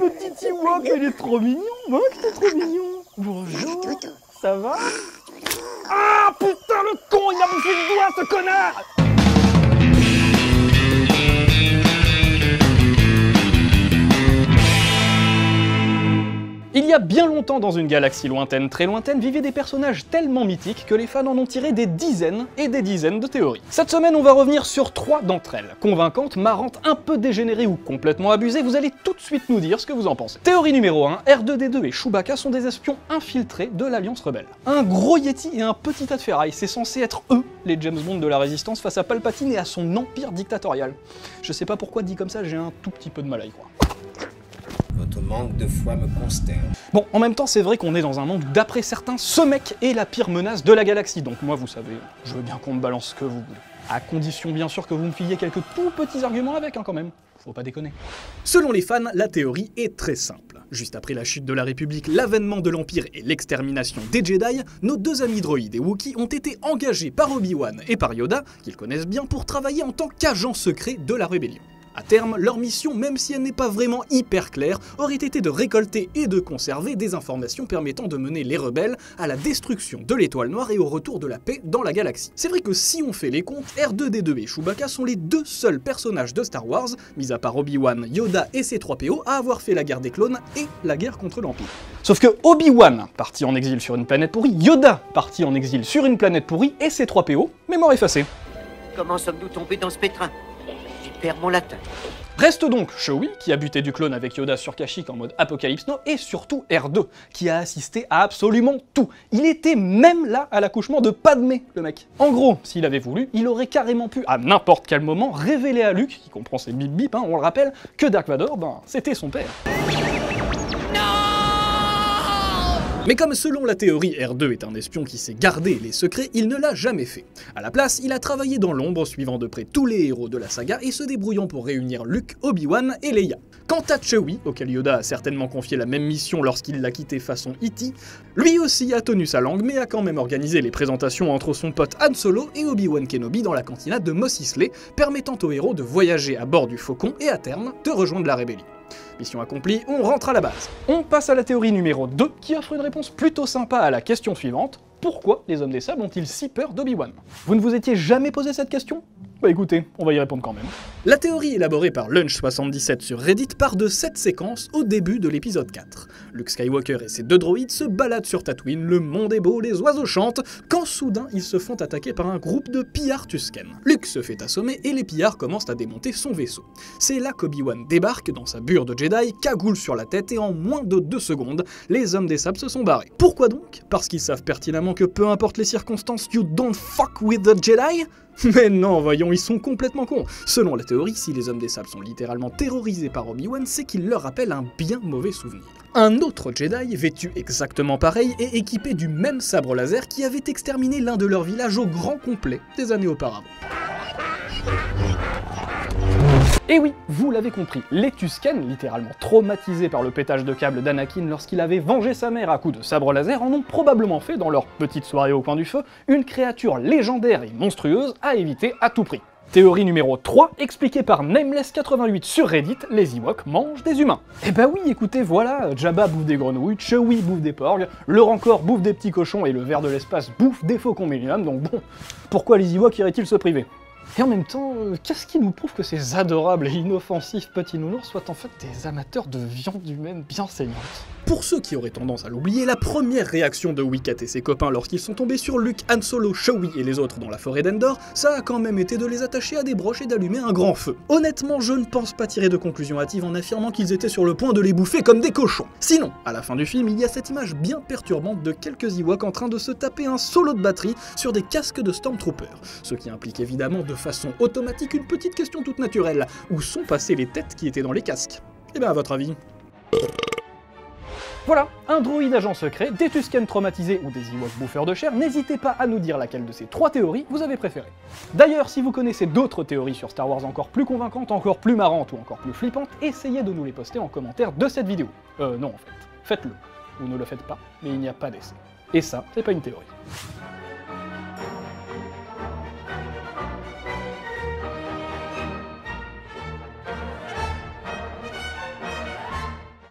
petit Ewok, il est trop mignon, Monk, t'es trop mignon. Bonjour, ça va? Ah putain, le con, il m'a bouffé le doigt, ce connard! Il y a bien longtemps, dans une galaxie lointaine, très lointaine, vivaient des personnages tellement mythiques que les fans en ont tiré des dizaines et des dizaines de théories. Cette semaine, on va revenir sur 3 d'entre elles. Convaincantes, marrantes, un peu dégénérées ou complètement abusées, vous allez tout de suite nous dire ce que vous en pensez. Théorie numéro 1, R2-D2 et Chewbacca sont des espions infiltrés de l'Alliance Rebelle. Un gros Yeti et un petit tas de ferraille, c'est censé être eux, les James Bond de la Résistance face à Palpatine et à son empire dictatorial. Je sais pas pourquoi dit comme ça, j'ai un tout petit peu de mal à y croire. Votre manque de foi me consterne. Bon, en même temps, c'est vrai qu'on est dans un monde où, d'après certains, ce mec est la pire menace de la galaxie. Donc moi, vous savez, je veux bien qu'on me balance ce que vous voulez. À condition, bien sûr, que vous me filiez quelques tout petits arguments avec, hein, quand même. Faut pas déconner. Selon les fans, la théorie est très simple. Juste après la chute de la République, l'avènement de l'Empire et l'extermination des Jedi, nos deux amis droïdes et Wookiees ont été engagés par Obi-Wan et par Yoda, qu'ils connaissent bien, pour travailler en tant qu'agents secrets de la rébellion. À terme, leur mission, même si elle n'est pas vraiment hyper claire, aurait été de récolter et de conserver des informations permettant de mener les rebelles à la destruction de l'Étoile Noire et au retour de la paix dans la galaxie. C'est vrai que si on fait les comptes, R2-D2 et Chewbacca sont les deux seuls personnages de Star Wars, mis à part Obi-Wan, Yoda et C-3PO, à avoir fait la guerre des clones et la guerre contre l'Empire. Sauf que Obi-Wan, parti en exil sur une planète pourrie, Yoda, parti en exil sur une planète pourrie, et C-3PO, mémoire effacée. Comment sommes-nous tombés dans ce pétrin? Perds mon latin. Reste donc Chewie, qui a buté du clone avec Yoda sur Kashyyyk en mode Apocalypse Now, et surtout R2, qui a assisté à absolument tout. Il était même là à l'accouchement de Padmé, le mec. En gros, s'il avait voulu, il aurait carrément pu, à n'importe quel moment, révéler à Luke, qui comprend ses bip bip, hein, on le rappelle, que Dark Vador, c'était son père. Mais comme selon la théorie R2 est un espion qui sait garder les secrets, il ne l'a jamais fait. À la place, il a travaillé dans l'ombre, suivant de près tous les héros de la saga et se débrouillant pour réunir Luke, Obi-Wan et Leia. Quant à Chewie, auquel Yoda a certainement confié la même mission lorsqu'il l'a quitté façon E.T., lui aussi a tenu sa langue mais a quand même organisé les présentations entre son pote Han Solo et Obi-Wan Kenobi dans la cantina de Mos Eisley, permettant aux héros de voyager à bord du Faucon et à terme de rejoindre la rébellion. Mission accomplie, on rentre à la base. On passe à la théorie numéro 2, qui offre une réponse plutôt sympa à la question suivante. Pourquoi les hommes des sables ont-ils si peur d'Obi-Wan? Vous ne vous étiez jamais posé cette question? Bah écoutez, on va y répondre quand même. La théorie élaborée par Lunch77 sur Reddit part de cette séquence au début de l'épisode 4. Luke Skywalker et ses deux droïdes se baladent sur Tatooine, le monde est beau, les oiseaux chantent, quand soudain ils se font attaquer par un groupe de pillards Tusken. Luke se fait assommer et les pillards commencent à démonter son vaisseau. C'est là qu'Obi-Wan débarque dans sa bure de Jedi, cagoule sur la tête et en moins de 2 secondes, les hommes des sables se sont barrés. Pourquoi donc? Parce qu'ils savent pertinemment que peu importe les circonstances, you don't fuck with the Jedi? Mais non, voyons, ils sont complètement cons. Selon la théorie, si les hommes des sables sont littéralement terrorisés par Obi-Wan, c'est qu'il leur rappelle un bien mauvais souvenir. Un autre Jedi, vêtu exactement pareil et équipé du même sabre laser qui avait exterminé l'un de leurs villages au grand complet des années auparavant. Et oui, vous l'avez compris, les Tusken, littéralement traumatisés par le pétage de câble d'Anakin lorsqu'il avait vengé sa mère à coups de sabre laser, en ont probablement fait, dans leur petite soirée au coin du feu, une créature légendaire et monstrueuse à éviter à tout prix. Théorie numéro 3, expliquée par Nameless88 sur Reddit, les Ewoks mangent des humains. Eh bah oui, écoutez, voilà, Jabba bouffe des grenouilles, Chewie bouffe des porgs, le Rancor bouffe des petits cochons et le ver de l'espace bouffe des faucons Millennium, donc bon, pourquoi les Ewoks iraient-ils se priver? Et en même temps, qu'est-ce qui nous prouve que ces adorables et inoffensifs petits nounours soient en fait des amateurs de viande humaine bien saignante? Pour ceux qui auraient tendance à l'oublier, la première réaction de Wicket et ses copains lorsqu'ils sont tombés sur Luke, Han Solo, Chewie et les autres dans la forêt d'Endor, ça a quand même été de les attacher à des broches et d'allumer un grand feu. Honnêtement, je ne pense pas tirer de conclusion hâtive en affirmant qu'ils étaient sur le point de les bouffer comme des cochons. Sinon, à la fin du film, il y a cette image bien perturbante de quelques Ewoks en train de se taper un solo de batterie sur des casques de Stormtroopers, ce qui implique évidemment de façon automatique une petite question toute naturelle. Où sont passées les têtes qui étaient dans les casques? Eh ben à votre avis? Voilà, un droïde agent secret, des Tusken traumatisés ou des Ewoks bouffeurs de chair, n'hésitez pas à nous dire laquelle de ces 3 théories vous avez préférée. D'ailleurs, si vous connaissez d'autres théories sur Star Wars encore plus convaincantes, encore plus marrantes ou encore plus flippantes, essayez de nous les poster en commentaire de cette vidéo. Non en fait, faites-le. Ou ne le faites pas, mais il n'y a pas d'essai. Et ça, c'est pas une théorie.